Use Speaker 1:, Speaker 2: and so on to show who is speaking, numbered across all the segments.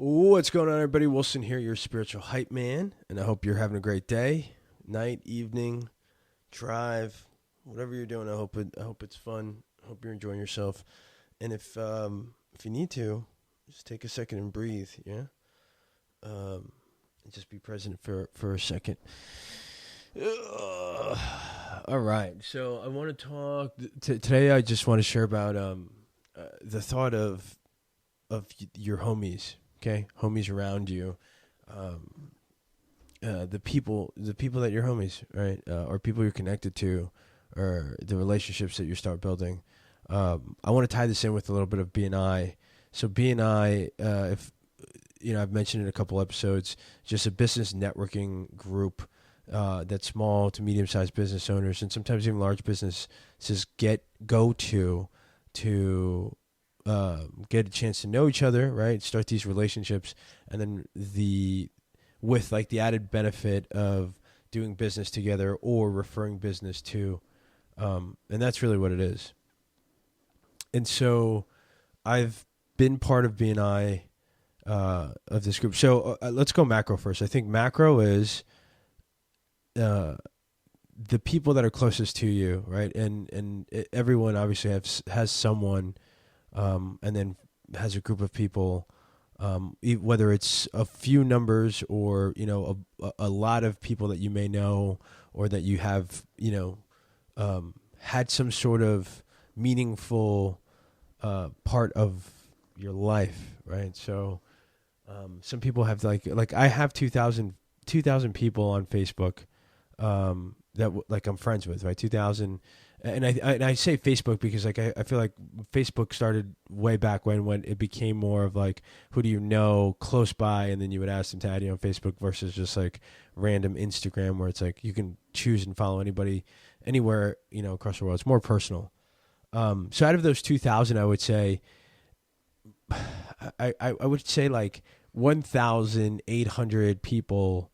Speaker 1: What's going on, everybody? Wilson here, your spiritual hype man, and I hope you're having a great day, night, evening, drive, whatever you're doing. I hope it's fun. I hope you're enjoying yourself. And if you need to, just take a second and breathe. Yeah, and just be present for a second. All right. So I want to talk today. I just want to share about the thought of your homies. Okay, homies around you, the people that you're homies, right, or people you're connected to, or the relationships that you start building. I want to tie this in with a little bit of BNI. So BNI, if you know, I've mentioned in a couple episodes, just a business networking group that small to medium-sized business owners and sometimes even large businesses go to get a chance to know each other, right? Start these relationships, and then with like the added benefit of doing business together or referring business to, and that's really what it is. And so, I've been part of BNI of this group. So let's go macro first. I think macro is the people that are closest to you, right? And everyone obviously has someone. And then has a group of people, whether it's a few numbers or, you know, a lot of people that you may know or that you have, you know, had some sort of meaningful part of your life, right? So some people have like I have 2,000 people on Facebook that like I'm friends with, right? 2,000. And I say Facebook because like I feel like Facebook started way back when it became more of like, who do you know close by, and then you would ask them to add you on Facebook versus just like random Instagram where it's like you can choose and follow anybody anywhere, you know, across the world. It's more personal. So out of those 2,000, I would say I would say like 1,800 people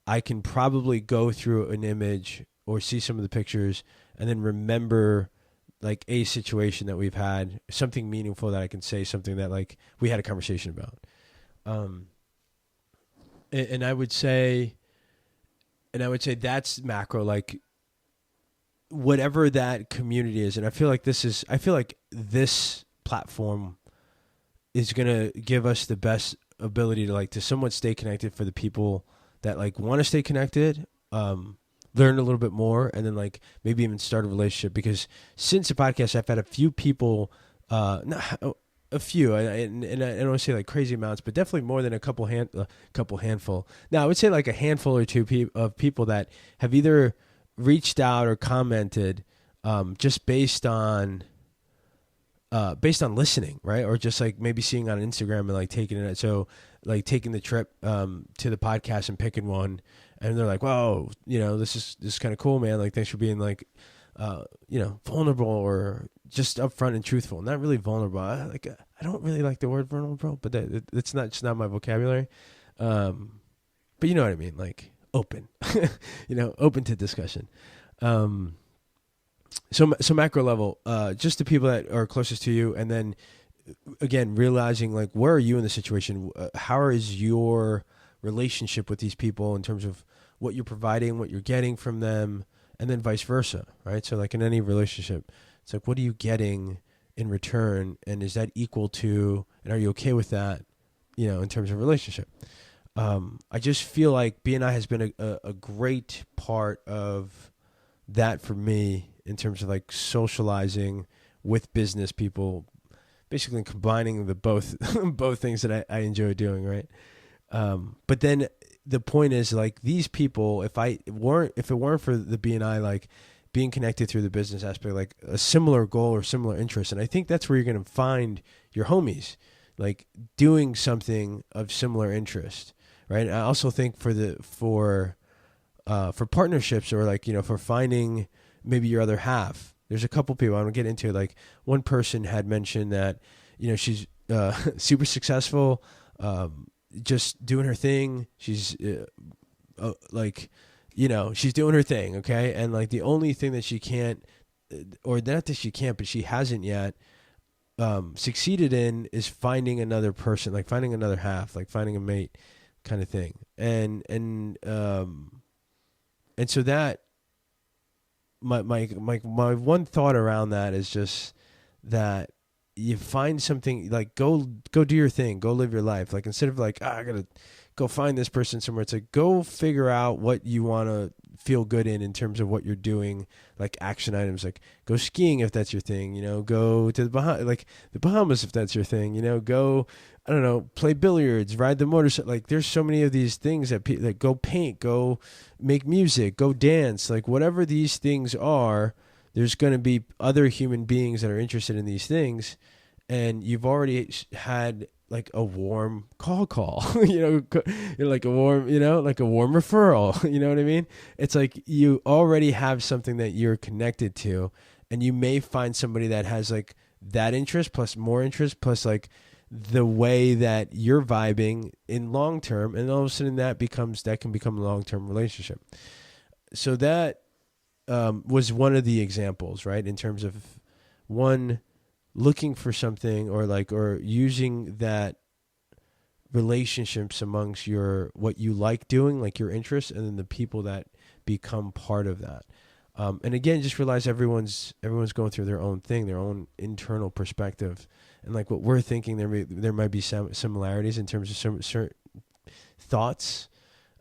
Speaker 1: I can probably go through an image or see some of the pictures and then remember like a situation that we've had, something meaningful that I can say, something that like we had a conversation about. And I would say that's macro, like whatever that community is. And I feel like this platform is going to give us the best ability to somewhat stay connected for the people that like want to stay connected, learn a little bit more, and then like maybe even start a relationship. Because since the podcast, I've had a few people, not a few, and I don't want to say like crazy amounts, but definitely more than a couple handful. Now I would say like a handful or two of people that have either reached out or commented, just based on listening, right? Or just like maybe seeing on Instagram and like taking it. So like taking the trip to the podcast and picking one, and they're like, "Whoa, you know, this is kind of cool, man. Like, thanks for being like, you know, vulnerable or just upfront and truthful. Not really vulnerable. I don't really like the word vulnerable, but it's not my vocabulary. But you know what I mean, like open, you know, open to discussion. So macro level, just the people that are closest to you, and then again realizing like where are you in the situation? How is your relationship with these people in terms of what you're providing, what you're getting from them, and then vice versa, right? So like in any relationship, it's like, what are you getting in return, and is that equal to, and are you okay with that, you know, in terms of relationship? I just feel like BNI has been a great part of that for me in terms of like socializing with business people, basically combining the both things that I enjoy doing, right? But then the point is like these people, if it weren't for the BNI, like being connected through the business aspect, like a similar goal or similar interest, and I think that's where you're going to find your homies, like doing something of similar interest, right? I also think for partnerships, or like, you know, for finding maybe your other half, there's a couple people I want to get into. Like one person had mentioned that, you know, she's super successful, just doing her thing. She's like, you know, she's doing her thing, okay? And like the only thing that she can't, or not that she can't, but she hasn't yet, succeeded in is finding another person, like finding another half, like finding a mate kind of thing. And so that my one thought around that is just that you find something, like go do your thing, go live your life. Like instead of like, I gotta go find this person somewhere, it's like go figure out what you want to feel good in terms of what you're doing, like action items, like go skiing if that's your thing, go to the Bahamas if that's your thing, go, I don't know, play billiards, ride the motorcycle. Like there's so many of these things that go paint, go make music, go dance, like whatever these things are, there's going to be other human beings that are interested in these things, and you've already had like a warm call, like a warm, like a warm referral, you know what I mean? It's like you already have something that you're connected to, and you may find somebody that has like that interest plus more interest plus like the way that you're vibing in long term, and all of a sudden that can become a long-term relationship. So that was one of the examples, right? In terms of one, looking for something, or using that relationships amongst what you like doing, like your interests, and then the people that become part of that. And again, just realize everyone's going through their own thing, their own internal perspective, and like what we're thinking, there might be some similarities in terms of some certain thoughts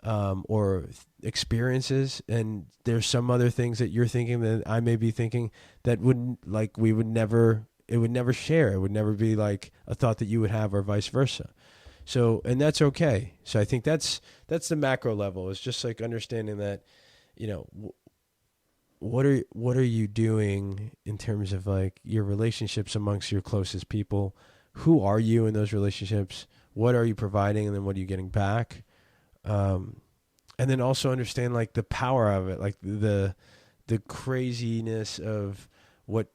Speaker 1: or experiences, and there's some other things that you're thinking that I may be thinking that we would never share. It would never be like a thought that you would have, or vice versa. So, and that's okay. So I think that's the macro level. It's just like understanding that, what are you doing in terms of like your relationships amongst your closest people? Who are you in those relationships? What are you providing, and then what are you getting back? And then also understand like the power of it, like the craziness of what.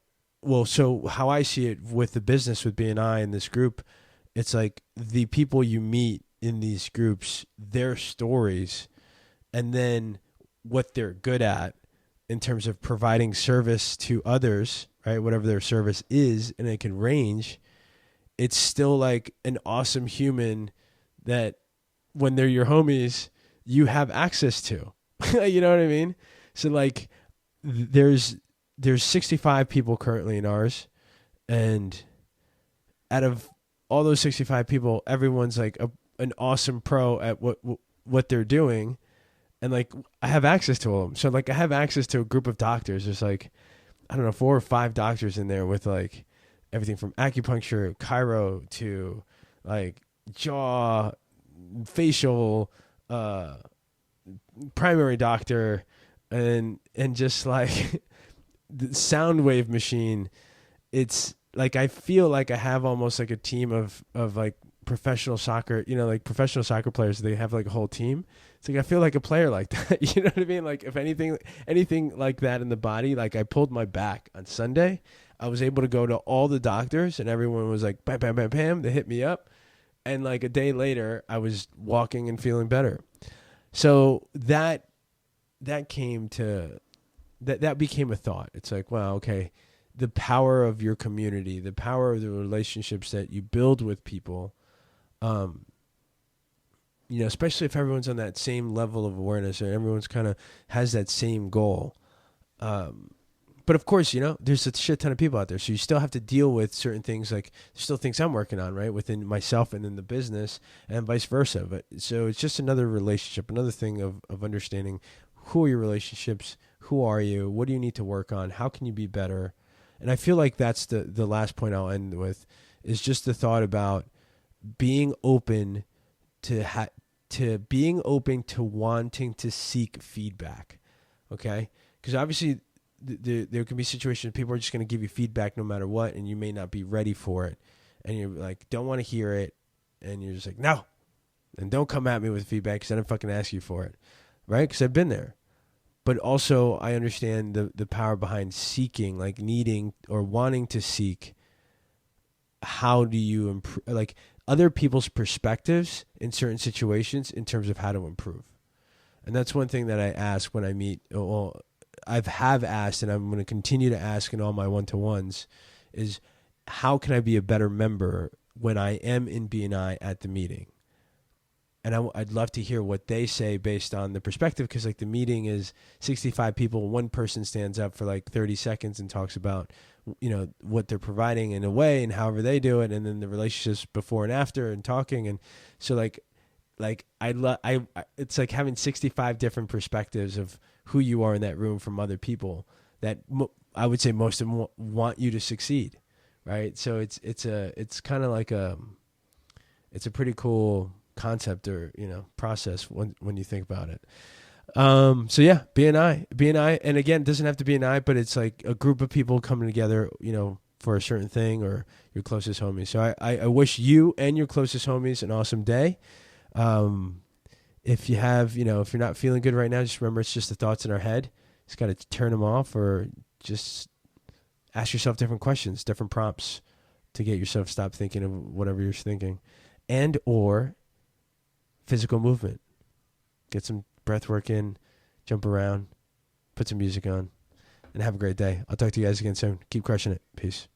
Speaker 1: Well, so how I see it with the business with BNI and this group, it's like the people you meet in these groups, their stories, and then what they're good at in terms of providing service to others, right? Whatever their service is, and it can range. It's still like an awesome human that when they're your homies, you have access to. You know what I mean? So like there's 65 people currently in ours, and out of all those 65 people, everyone's like an awesome pro at what they're doing, and like I have access to them. So like I have access to a group of doctors. There's like, I don't know, 4 or 5 doctors in there with like everything from acupuncture, chiro, to like jaw, facial, primary doctor, and just like the sound wave machine. It's like I feel like I have almost like a team of like professional soccer, like professional soccer players. They have like a whole team. It's like I feel like a player like that. You know what I mean? Like if anything like that in the body, like I pulled my back on Sunday, I was able to go to all the doctors, and everyone was like, bam, bam, bam, bam. They hit me up, and like a day later, I was walking and feeling better. So that became a thought. It's like, wow, okay, the power of your community, the power of the relationships that you build with people, especially if everyone's on that same level of awareness and everyone's kind of has that same goal. But of course, there's a shit ton of people out there. So you still have to deal with certain things, like there's still things I'm working on, right, within myself and in the business, and vice versa. But so it's just another relationship, another thing of understanding who are your relationships, who are you, what do you need to work on, how can you be better? And I feel like that's the last point I'll end with, is just the thought about being open to being open to wanting to seek feedback, okay? Because obviously there can be situations people are just going to give you feedback no matter what, and you may not be ready for it, and you're like, don't want to hear it, and you're just like, no, and don't come at me with feedback because I didn't fucking ask you for it, right? Because I've been there. But also I understand the power behind seeking, like needing or wanting to seek. How do you improve, like other people's perspectives in certain situations in terms of how to improve? And that's one thing that I ask when I meet. Well, have asked, and I'm going to continue to ask in all my one-to-ones, is how can I be a better member when I am in BNI at the meeting? And I'd love to hear what they say based on the perspective, because like the meeting is 65 people. One person stands up for like 30 seconds and talks about, what they're providing in a way and however they do it, and then the relationships before and after and talking. And so like it's like having 65 different perspectives of who you are in that room from other people that I would say most of them want you to succeed, right? So it's kind of like it's a pretty cool concept or process when you think about it. So yeah, BNI, and again, it doesn't have to be an I, but it's like a group of people coming together, for a certain thing, or your closest homies. So I wish you and your closest homies an awesome day. If you have, if you're not feeling good right now, just remember it's just the thoughts in our head. Just got to turn them off, or just ask yourself different questions, different prompts to get yourself stop thinking of whatever you're thinking, and or physical movement. Get some breath work in, jump around, put some music on, and have a great day. I'll talk to you guys again soon. Keep crushing it. Peace.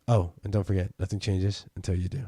Speaker 1: Oh, and don't forget, nothing changes until you do.